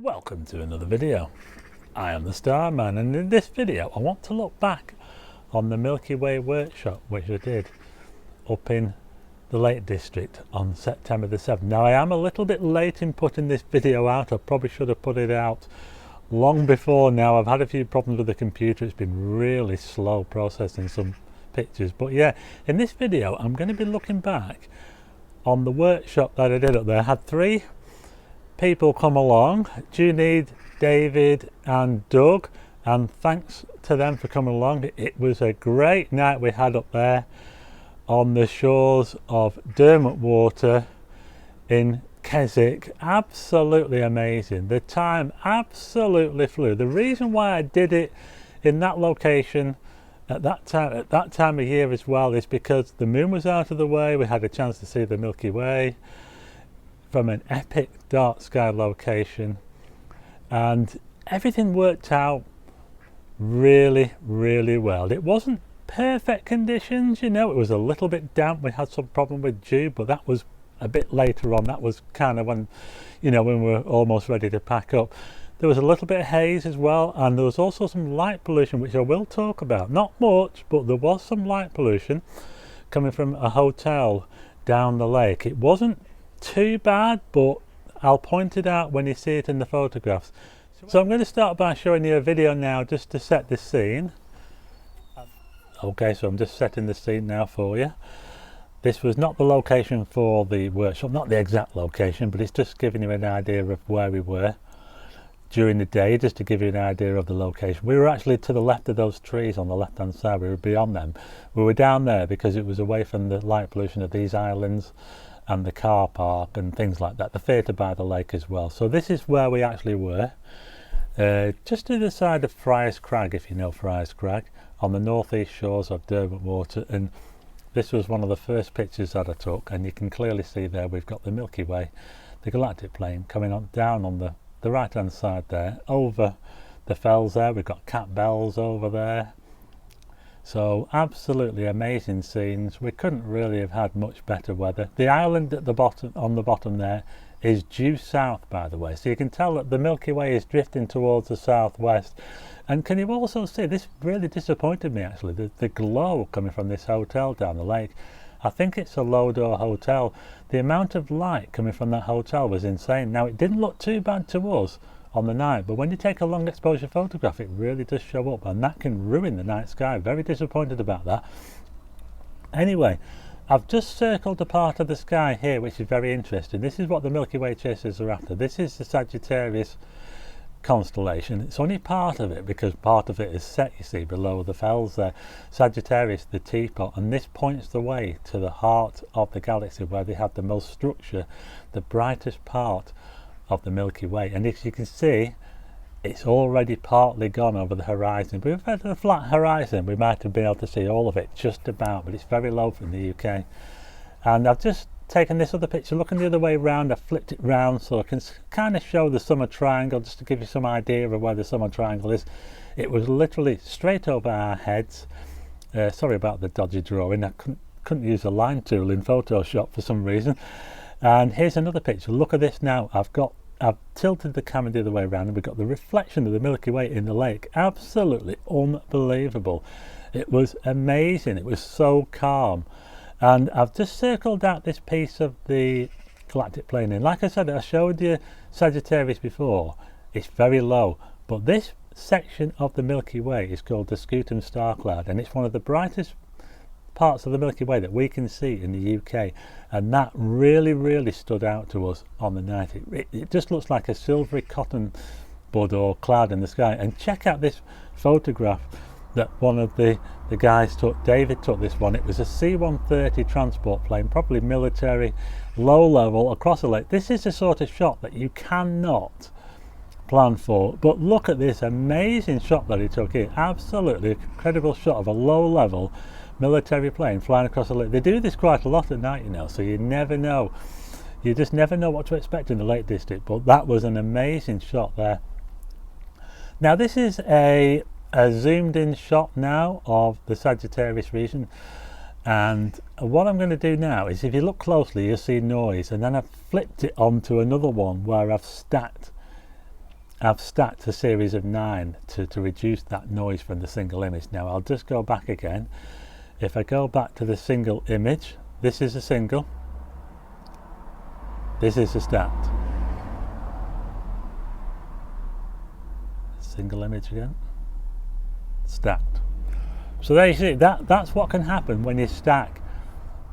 Welcome to another video. I am the Starman, and in this video I want to look back on the Milky Way workshop which I did up in the Lake District on September the 7th. Now I am a little bit late in putting this video out. I probably should have put it out long before now. I've had a few problems with the computer. It's been really slow processing some pictures, but yeah, in this video I'm going to be looking back on the workshop that I did up there. I had three people come along: Junie, David and Doug, and thanks to them for coming along. It was a great night we had up there on the shores of Derwentwater in Keswick. Absolutely amazing. The time absolutely flew. The reason why I did it in that location at that time of year as well is because the moon was out of the way. We had a chance to see the Milky Way from an epic dark sky location, and everything worked out really well. It wasn't perfect conditions, you know, it was a little bit damp. We had some problem with dew, but that was a bit later on. That was kind of when, you know, when we were almost ready to pack up. There was a little bit of haze as well, and there was also some light pollution, which I will talk about. Not much, but there was some light pollution coming from a hotel down the lake. It wasn't too bad, but I'll point it out when you see it in the photographs. So I'm going to start by showing you a video now just to set the scene. Okay, so I'm just setting the scene now for you. This was not the location for the workshop, not the exact location, but it's just giving you an idea of where we were during the day, just to give you an idea of the location. We were actually to the left of those trees on the left hand side. We were beyond them. We were down there because it was away from the light pollution of these islands and the car park and things like that, the theatre by the lake as well. So this is where we actually were, just to the side of Friars Crag, if you know Friars Crag, on the northeast shores of Derwentwater. And this was one of the first pictures that I took, and you can clearly see there we've got the Milky Way, the galactic plane, coming on down on the right hand side there, over the fells there. We've got Cat Bells over there. So absolutely amazing scenes. We couldn't really have had much better weather. The island at the bottom, on the bottom there, is due south, by the way, so you can tell that the Milky Way is drifting towards the southwest. And can you also see, this really disappointed me actually, the glow coming from this hotel down the lake. I think it's a low door hotel. The amount of light coming from that hotel was insane. Now it didn't look too bad to us on the night, but when you take a long exposure photograph, it really does show up, and that can ruin the night sky. Very disappointed about that. Anyway, I've just circled a part of the sky here which is very interesting. This is what the Milky Way chasers are after. This is the Sagittarius constellation. It's only part of it because part of it is set, you see, below the fells there. Sagittarius, the teapot, and this points the way to the heart of the galaxy, where they have the most structure, the brightest part of the Milky Way. And as you can see, it's already partly gone over the horizon. But if we had a flat horizon, we might have been able to see all of it just about, but it's very low from the UK. And I've just taken this other picture looking the other way around. I flipped it round so I can kind of show the summer triangle, just to give you some idea of where the summer triangle is. It was literally straight over our heads. Sorry about the dodgy drawing. I couldn't use a line tool in Photoshop for some reason. And here's another picture. Look at this now. I've tilted the camera the other way around, and we've got the reflection of the Milky Way in the lake. Absolutely unbelievable. It was amazing. It was so calm. And I've just circled out this piece of the galactic plane. And like I said, I showed you Sagittarius before. It's very low, but this section of the Milky Way is called the Scutum star cloud, and it's one of the brightest parts of the Milky Way that we can see in the UK, and that really stood out to us on the night. It just looks like a silvery cotton bud or cloud in the sky. And check out this photograph that one of the guys took. David took this one. It was a C-130 transport plane, probably military, low level, across a lake. This is the sort of shot that you cannot plan for, but look at this amazing shot that he took here. Absolutely incredible shot of a low level military plane flying across the lake. They do this quite a lot at night, you know, so you never know. You just never know what to expect in the Lake District, but that was an amazing shot there. Now this is a zoomed in shot now of the Sagittarius region, and what I'm going to do now is, if you look closely, you'll see noise, and then I've flipped it onto another one where I've stacked I've stacked a series of 9 to reduce that noise from the single image. Now I'll just go back again. If I go back to the single image, this is a single, this is a stacked. Single image again, stacked. So there you see, that's what can happen when you stack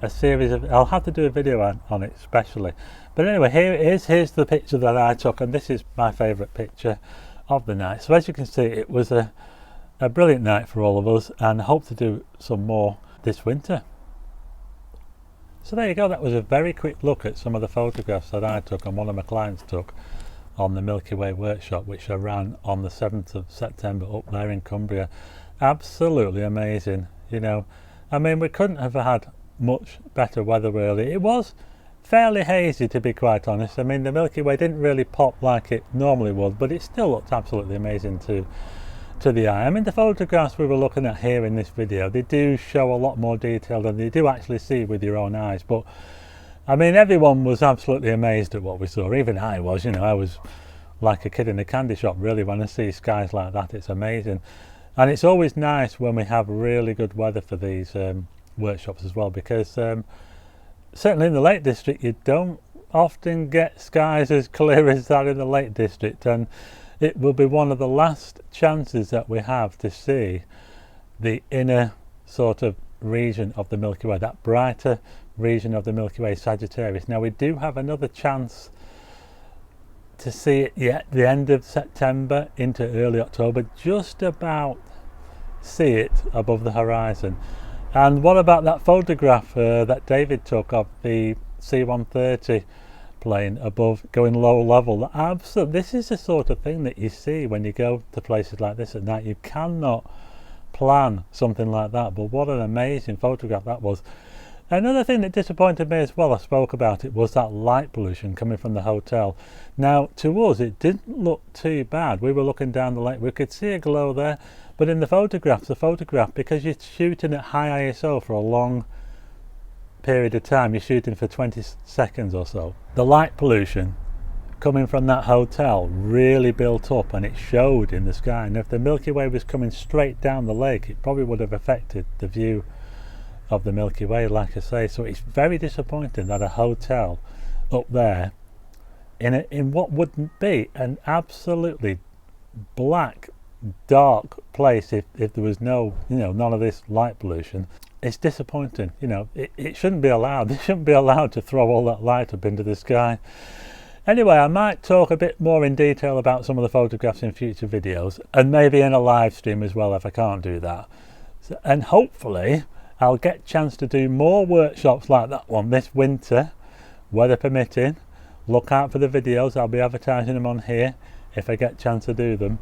a series of, I'll have to do a video on it especially. But anyway, here it is, here's the picture that I took, and this is my favourite picture of the night. So as you can see, it was a brilliant night for all of us, and I hope to do some more this winter. So there you go, that was a very quick look at some of the photographs that I took and one of my clients took on the Milky Way workshop, which I ran on the 7th of September up there in Cumbria. Absolutely amazing, you know. I mean, we couldn't have had much better weather really. It was fairly hazy, to be quite honest. I mean, the Milky Way didn't really pop like it normally would, but it still looked absolutely amazing to the eye. I mean, the photographs we were looking at here in this video, they do show a lot more detail than you do actually see with your own eyes. But I mean, everyone was absolutely amazed at what we saw. Even I was, you know, I was like a kid in a candy shop really when I see skies like that. It's amazing. And it's always nice when we have really good weather for these workshops as well, because certainly in the Lake District you don't often get skies as clear as that in the Lake District, and it will be one of the last chances that we have to see the inner sort of region of the Milky Way, that brighter region of the Milky Way, Sagittarius. Now we do have another chance to see it yet, the end of September into early October, just about see it above the horizon. And what about that photograph that David took of the C-130 plane above, going low level? Absolutely, this is the sort of thing that you see when you go to places like this at night. You cannot plan something like that, but what an amazing photograph that was. Another thing that disappointed me as well, I spoke about it, was that light pollution coming from the hotel. Now to us it didn't look too bad. We were looking down the lake, we could see a glow there, but in the photograph, because you're shooting at high ISO for a long period of time, you're shooting for 20 seconds or so, the light pollution coming from that hotel really built up, and it showed in the sky. And if the Milky Way was coming straight down the lake, it probably would have affected the view of the Milky Way, like I say. So it's very disappointing that a hotel up there in what wouldn't be an absolutely black dark place if there was no, you know, none of this light pollution. It's disappointing, you know. It shouldn't be allowed. They shouldn't be allowed to throw all that light up into the sky. Anyway, I might talk a bit more in detail about some of the photographs in future videos, and maybe in a live stream as well if I can't do that. So, and hopefully I'll get a chance to do more workshops like that one this winter, weather permitting. Look out for the videos, I'll be advertising them on here if I get a chance to do them.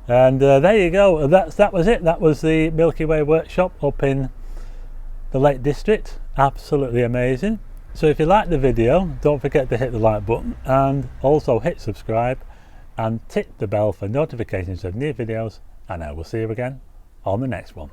And there you go, that was it. That was the Milky Way workshop up in the Lake District. Absolutely amazing. So if you like the video, don't forget to hit the like button, and also hit subscribe and tick the bell for notifications of new videos, and I will see you again on the next one.